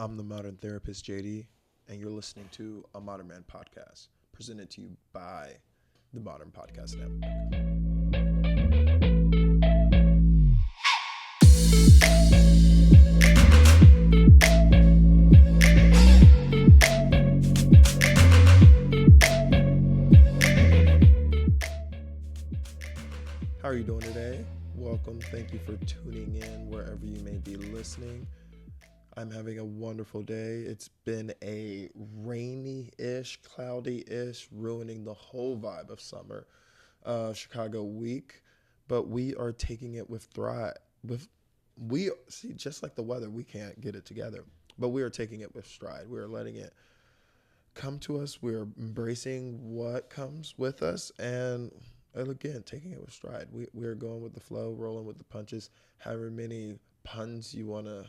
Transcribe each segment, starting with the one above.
I'm the modern therapist, JD, and you're listening to a Modern Man podcast presented to you by the Modern Podcast Network. How are you doing today? Welcome. Thank you for tuning in wherever you may be listening. I'm having a wonderful day. It's been a rainy-ish, cloudy-ish, ruining the whole vibe of summer, Chicago week. But we are taking it with thrive. Just like the weather, we can't get it together. But we are taking it with stride. We are letting it come to us. We're embracing what comes with us, and again, taking it with stride. We're going with the flow, rolling with the punches. However many puns you want to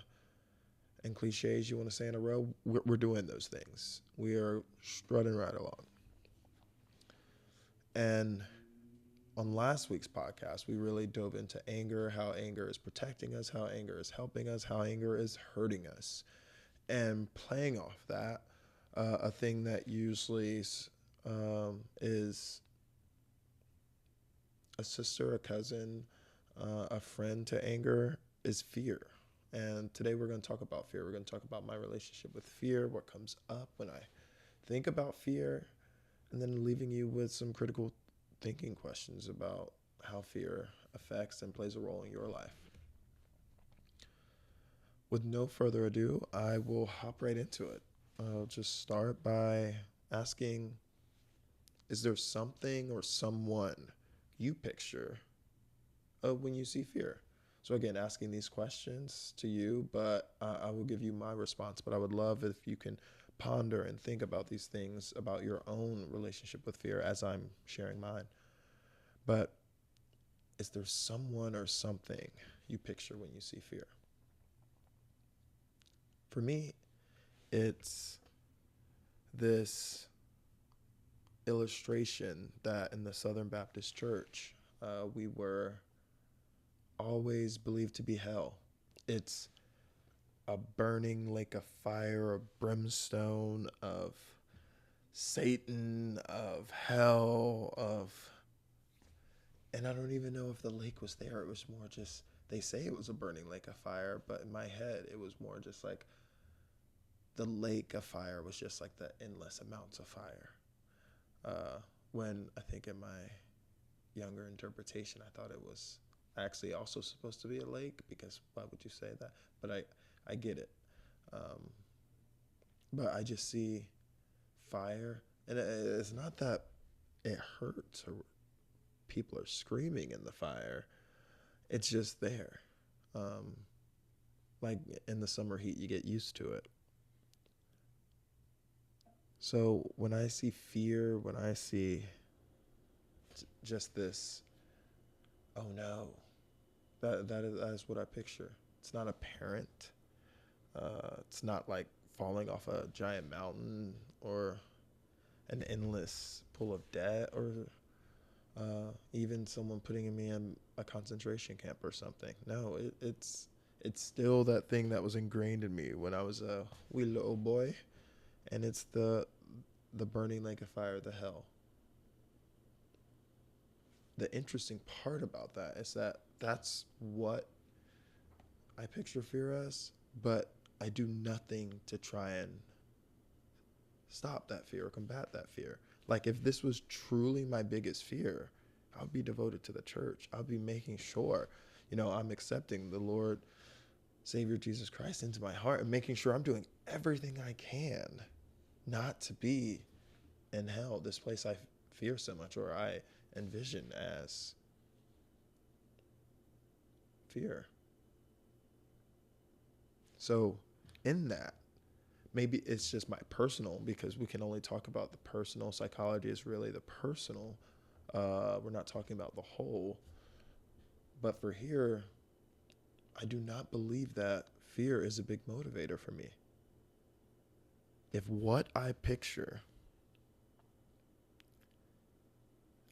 and cliches you want to say in a row, we're doing those things. We are strutting right along. And on last week's podcast, we really dove into anger, how anger is protecting us, how anger is helping us, how anger is hurting us. And playing off that, a thing that usually is a sister, a cousin, a friend to anger is fear. And today we're going to talk about fear. We're going to talk about my relationship with fear, what comes up when I think about fear, and then leaving you with some critical thinking questions about how fear affects and plays a role in your life. With no further ado, I will hop right into it. I'll just start by asking, is there something or someone you picture when you see fear? So again, asking these questions to you, but I will give you my response. But I would love if you can ponder and think about these things, about your own relationship with fear as I'm sharing mine. But is there someone or something you picture when you see fear? For me, it's this illustration that in the Southern Baptist Church, we were always believed to be hell. It's a burning lake of fire, of brimstone, of Satan, of hell, and I don't even know if the lake was there. It was more just, they say it was a burning lake of fire, but in my head, it was more just like the lake of fire was just like the endless amounts of fire. When I think in my younger interpretation, I thought it was actually also supposed to be a lake, because why would you say that? But I get it. But I just see fire, and it's not that it hurts or people are screaming in the fire. It's just there. Like in the summer heat, you get used to it. So when I see fear, when I see just this, oh no, that is what I picture. It's not apparent. It's not like falling off a giant mountain or an endless pool of debt, or even someone putting me in a concentration camp or something. No, it's still that thing that was ingrained in me when I was a wee little boy, and it's the burning lake of fire, the hell. The interesting part about that is that that's what I picture fear as, but I do nothing to try and stop that fear or combat that fear. Like if this was truly my biggest fear, I would be devoted to the church. I'll be making sure, I'm accepting the Lord, Savior Jesus Christ into my heart and making sure I'm doing everything I can not to be in hell, this place I fear so much, or I envision as fear. So in that, maybe it's just my personal, because we can only talk about the personal. Psychology is really the personal. We're not talking about the whole. But for here, I do not believe that fear is a big motivator for me. If what I picture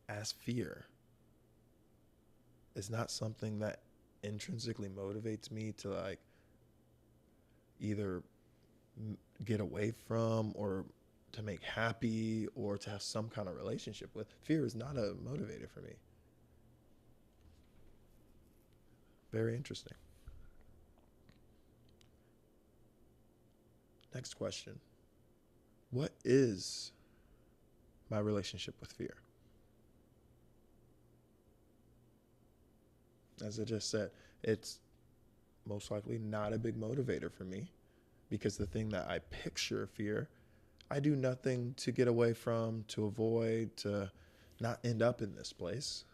as fear is not something that intrinsically motivates me to like either get away from, or to make happy, or to have some kind of relationship with. Fear is not a motivator for me. Very interesting. Next question. What is my relationship with fear? As I just said, it's most likely not a big motivator for me, because the thing that I picture fear, I do nothing to get away from, to avoid, to not end up in this place.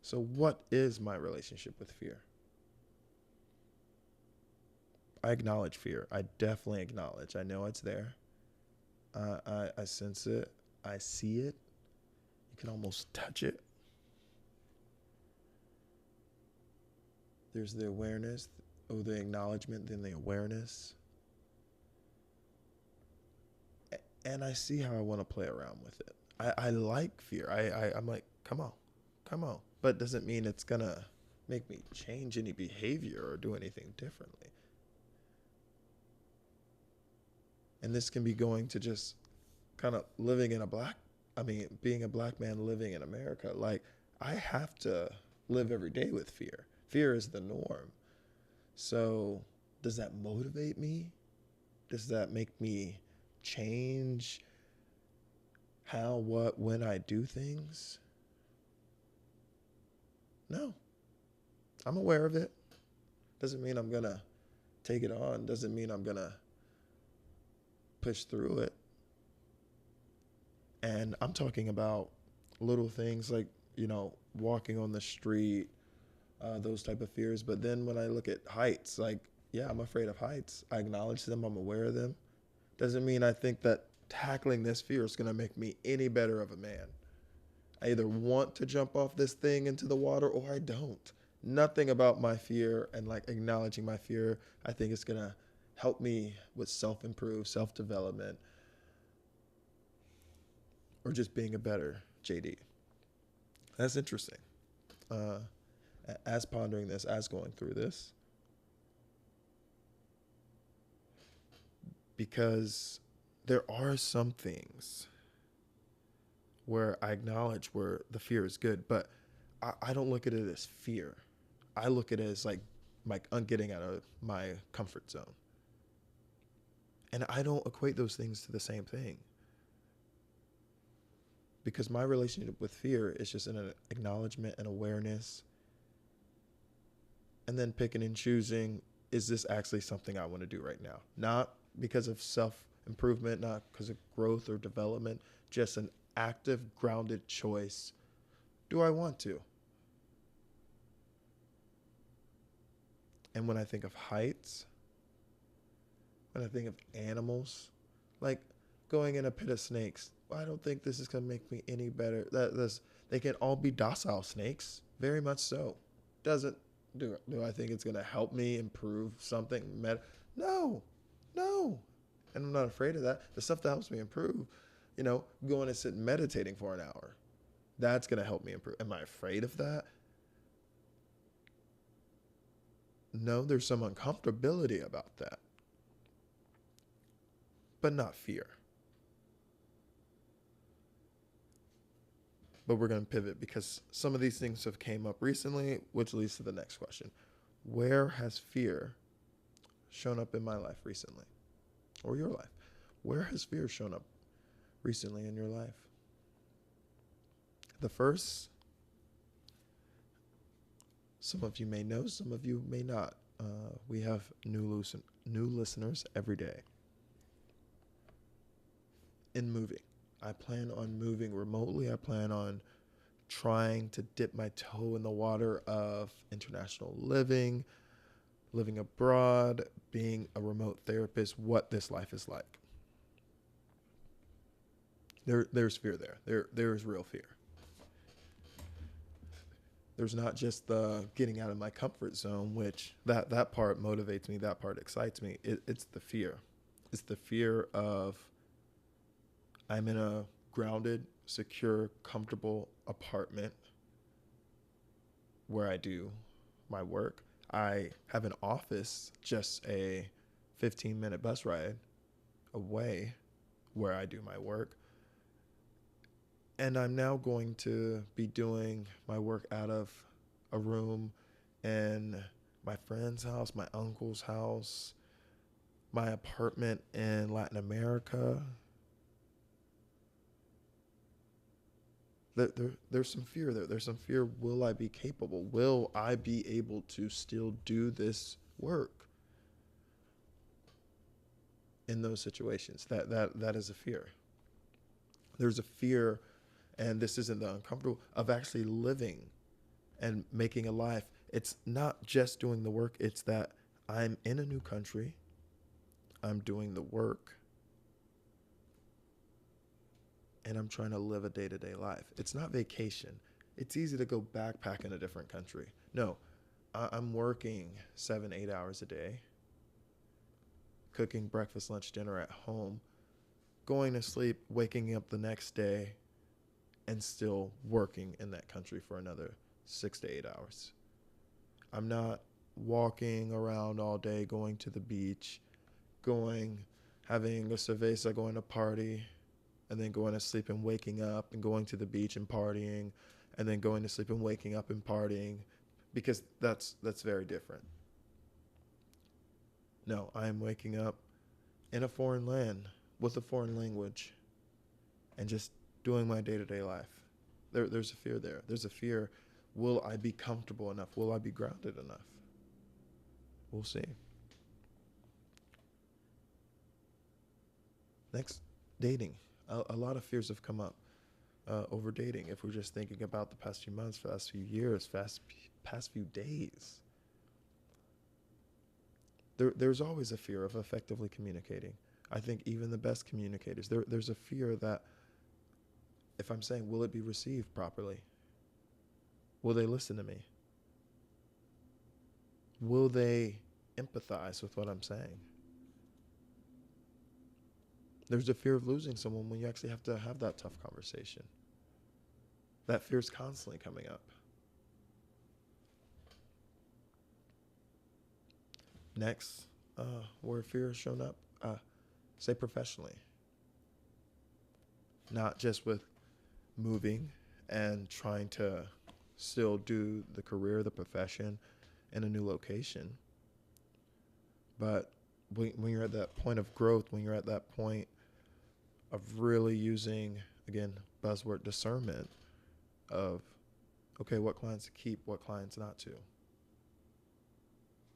So, what is my relationship with fear? I acknowledge fear. I definitely acknowledge. I know it's there. I sense it. I see it. You can almost touch it. There's the awareness, the acknowledgement, then the awareness. And I see how I want to play around with it. I like fear. I'm like, come on, come on. But doesn't mean it's going to make me change any behavior or do anything differently. And this can be going to just kind of living in being a black man living in America. Like, I have to live every day with fear. Fear is the norm. So does that motivate me? Does that make me change how, what, when I do things? No. I'm aware of it. Doesn't mean I'm going to take it on. Doesn't mean I'm going to push through it. And I'm talking about little things like, walking on the street, those type of fears. But then when I look at heights, like, yeah, I'm afraid of heights. I acknowledge them. I'm aware of them. Doesn't mean I think that tackling this fear is going to make me any better of a man. I either want to jump off this thing into the water or I don't. Nothing about my fear and like acknowledging my fear, I think it's going to help me with self-improve, self-development, or just being a better JD. That's interesting. As pondering this, as going through this, because there are some things where I acknowledge where the fear is good, but I don't look at it as fear. I look at it as like I'm getting out of my comfort zone. And I don't equate those things to the same thing. Because my relationship with fear is just an acknowledgement and awareness. And then picking and choosing, is this actually something I want to do right now? Not because of self-improvement, not because of growth or development, just an active, grounded choice. Do I want to? And when I think of heights, when I think of animals, like going in a pit of snakes, I don't think this is going to make me any better. They can all be docile snakes, very much so. Do I think it's going to help me improve something? No. And I'm not afraid of that. The stuff that helps me improve, going and sit meditating for an hour, that's going to help me improve. Am I afraid of that? No, there's some uncomfortability about that, but not fear. But we're going to pivot because some of these things have came up recently, which leads to the next question. Where has fear shown up in my life recently? Or your life? Where has fear shown up recently in your life? The first, some of you may know, some of you may not. We have new listeners every day. In moving. I plan on moving remotely. I plan on trying to dip my toe in the water of international living abroad, being a remote therapist, what this life is like. There's fear there. There's real fear. There's not just the getting out of my comfort zone, which that part motivates me, that part excites me. It's the fear. It's the fear of I'm in a grounded, secure, comfortable apartment where I do my work. I have an office, just a 15-minute bus ride away where I do my work. And I'm now going to be doing my work out of a room in my friend's house, my uncle's house, my apartment in Latin America. There's some fear there. There's some fear. Will I be capable? Will I be able to still do this work in those situations? That is a fear. There's a fear, and this isn't the uncomfortable, of actually living and making a life. It's not just doing the work. It's that I'm in a new country. I'm doing the work. And I'm trying to live a day-to-day life. It's not vacation. It's easy to go backpack in a different country. No, I'm working 7-8 hours a day, cooking breakfast, lunch, dinner at home, going to sleep, waking up the next day, and still working in that country for another 6 to 8 hours. I'm not walking around all day, going to the beach, having a cerveza, going to party, and then going to sleep and waking up and going to the beach and partying, and then going to sleep and waking up and partying, because that's very different. No, I am waking up in a foreign land with a foreign language and just doing my day-to-day life. There's a fear there. There's a fear, will I be comfortable enough? Will I be grounded enough? We'll see. Next, dating. A lot of fears have come up over dating. If we're just thinking about the past few months, past few years, past few days, there's always a fear of effectively communicating. I think even the best communicators, there's a fear that if I'm saying, will it be received properly? Will they listen to me? Will they empathize with what I'm saying? There's a fear of losing someone when you actually have to have that tough conversation. That fear is constantly coming up. Next, where fear has shown up, say professionally. Not just with moving and trying to still do the career, the profession in a new location, but when you're at that point of growth, when you're at that point of really using, again, buzzword discernment of, okay, what clients to keep, what clients not to.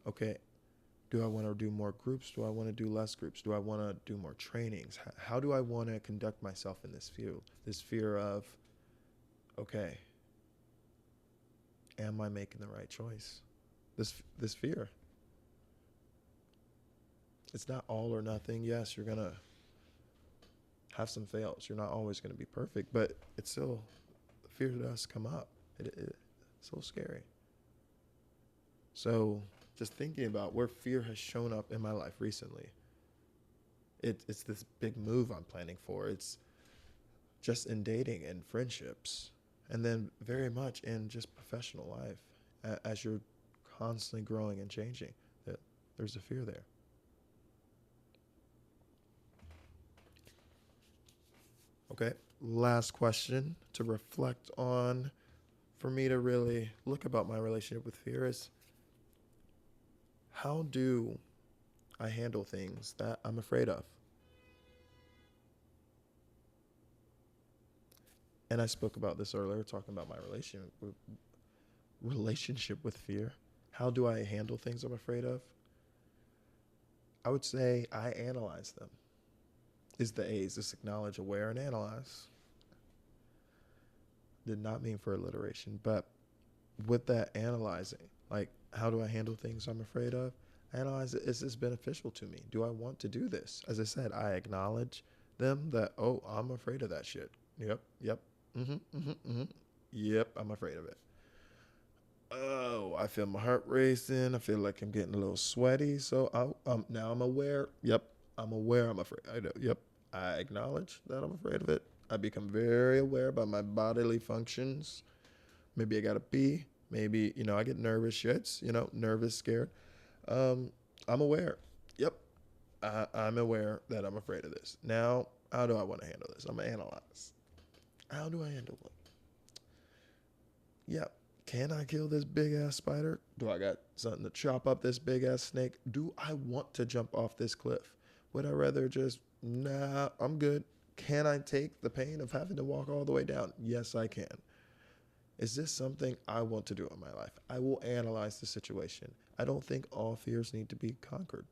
Okay, do I want to do more groups? Do I want to do less groups? Do I want to do more trainings? How do I want to conduct myself in this field? This fear of, okay, am I making the right choice? This fear. It's not all or nothing. Yes, you're going to have some fails. You're not always going to be perfect, but it's still, the fear does come up. It's so scary. So just thinking about where fear has shown up in my life recently, it's this big move I'm planning for. It's just in dating and friendships, and then very much in just professional life. As you're constantly growing and changing, there's a fear there. Okay, last question to reflect on for me to really look about my relationship with fear is, how do I handle things that I'm afraid of? And I spoke about this earlier, talking about my relationship with fear. How do I handle things I'm afraid of? I would say I analyze them. Is the A's, just acknowledge, aware, and analyze. Did not mean for alliteration, but with that analyzing, like, how do I handle things I'm afraid of? Analyze it. Is this beneficial to me? Do I want to do this? As I said, I acknowledge them that, oh, I'm afraid of that shit. Yep. Yep, I'm afraid of it. Oh, I feel my heart racing. I feel like I'm getting a little sweaty. So now I'm aware. Yep, I'm aware I'm afraid. I know. Yep, I acknowledge that I'm afraid of it. I become very aware about my bodily functions. Maybe I gotta pee. Maybe, I get nervous shits, nervous, scared. I'm aware. Yep. I'm aware that I'm afraid of this. Now, how do I want to handle this? I'm going to analyze. How do I handle it? Yeah. Can I kill this big ass spider? Do I got something to chop up this big ass snake? Do I want to jump off this cliff? Would I rather just, nah, I'm good? Can I take the pain of having to walk all the way down? Yes, I can. Is this something I want to do in my life? I will analyze the situation. I don't think all fears need to be conquered.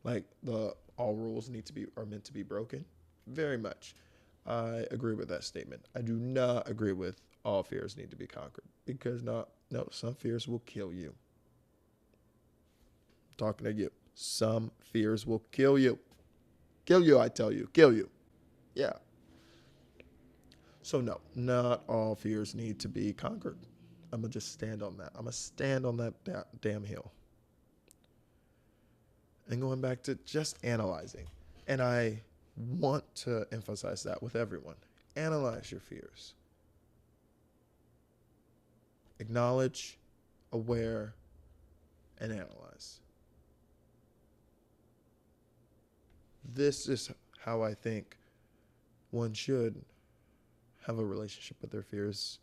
Like the all rules are meant to be broken. Very much. I agree with that statement. I do not agree with all fears need to be conquered because some fears will kill you. I'm talking to you. Some fears will kill you. Kill you, I tell you. Kill you. Yeah. So no, not all fears need to be conquered. I'm going to just stand on that. I'm going to stand on that damn hill. And going back to just analyzing. And I want to emphasize that with everyone. Analyze your fears. Acknowledge, aware, and analyze. This is how I think one should have a relationship with their fears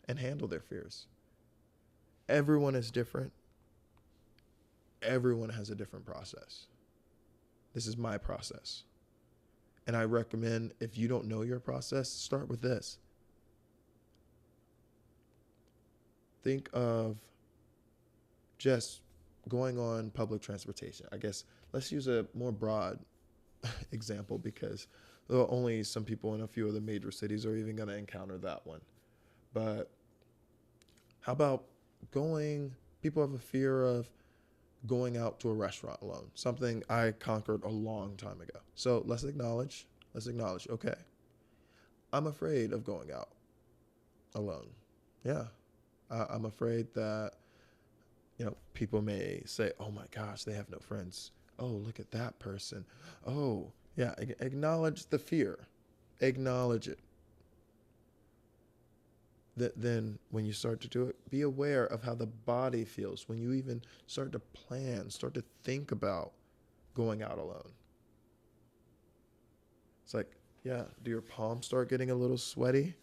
and handle their fears. Everyone is different. Everyone has a different process. This is my process. And I recommend, if you don't know your process, start with this. Think of just going on public transportation. I guess let's use a more broad example because only some people in a few of the major cities are even going to encounter that one. But how about people have a fear of going out to a restaurant alone, something I conquered a long time ago. So let's acknowledge, okay, I'm afraid of going out alone. Yeah. I'm afraid that, people may say, oh my gosh, they have no friends. Oh, look at that person. Oh, yeah. Acknowledge the fear. Acknowledge it. Then when you start to do it, be aware of how the body feels when you even start to plan, start to think about going out alone. It's like, yeah, do your palms start getting a little sweaty?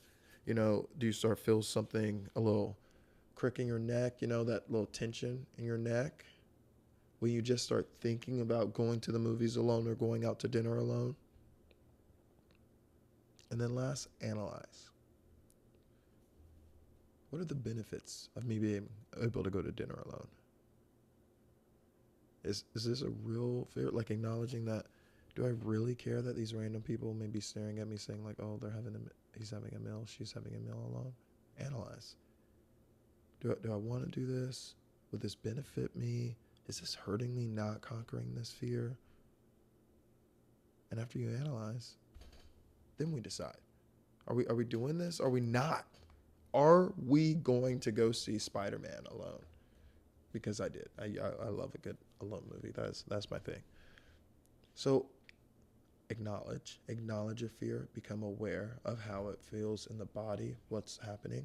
Do you start feel something, a little crick in your neck, that little tension in your neck? When you just start thinking about going to the movies alone or going out to dinner alone? And then last, analyze. What are the benefits of me being able to go to dinner alone? Is this a real fear? Like acknowledging that, do I really care that these random people may be staring at me saying like, oh, he's having a meal, she's having a meal alone? Analyze. Do I want to do this? Would this benefit me? Is this hurting me not conquering this fear? And after you analyze, then we decide. Are we doing this? Are we not? Are we going to go see Spider-Man alone? Because I did. I love a good alone movie. That's my thing. So acknowledge your fear, become aware of how it feels in the body, what's happening,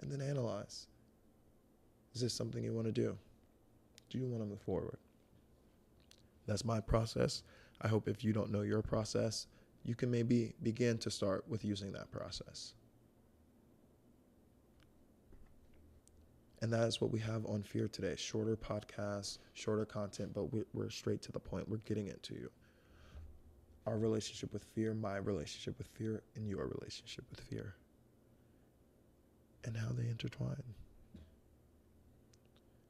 and then analyze. Is this something you want to do? Do you want to move forward? That's my process. I hope if you don't know your process, you can maybe begin to start with using that process. And that is what we have on fear today. Shorter podcasts, shorter content, but we're straight to the point. We're getting it to you. Our relationship with fear, my relationship with fear, and your relationship with fear. And how they intertwine.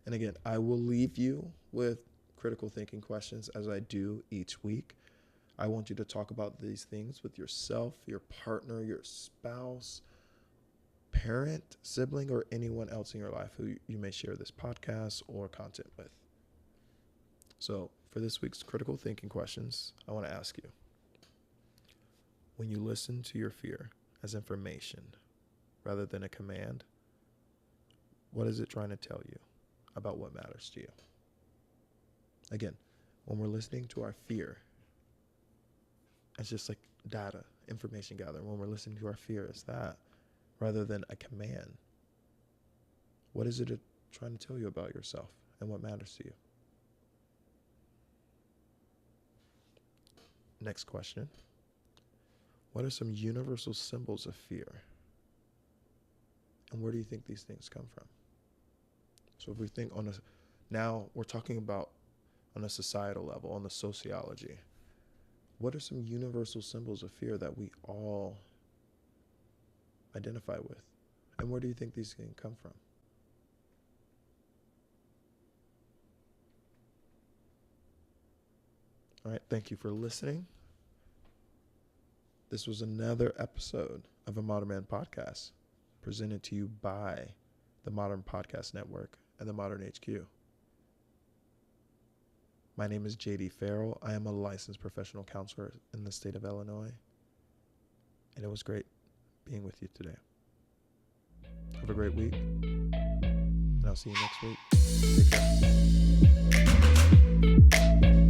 And again, I will leave you with critical thinking questions as I do each week. I want you to talk about these things with yourself, your partner, your spouse, parent, sibling, or anyone else in your life who you may share this podcast or content with. So for this week's critical thinking questions, I want to ask you, when you listen to your fear as information rather than a command, what is it trying to tell you about what matters to you? Again, when we're listening to our fear, it's just like data, information gathering. When we're listening to our fear, it's that rather than a command. What is it trying to tell you about yourself and what matters to you? Next question. What are some universal symbols of fear? And where do you think these things come from? So if we think now we're talking about on a societal level, on the sociology, what are some universal symbols of fear that we all identify with? And where do you think these can come from? All right, thank you for listening. This was another episode of a Modern Man Podcast, presented to you by the Modern Podcast Network and the Modern HQ. My name is JD Ferrell. I am a licensed professional counselor in the state of Illinois, and it was great being with you today. Have a great week, and I'll see you next week. Take care.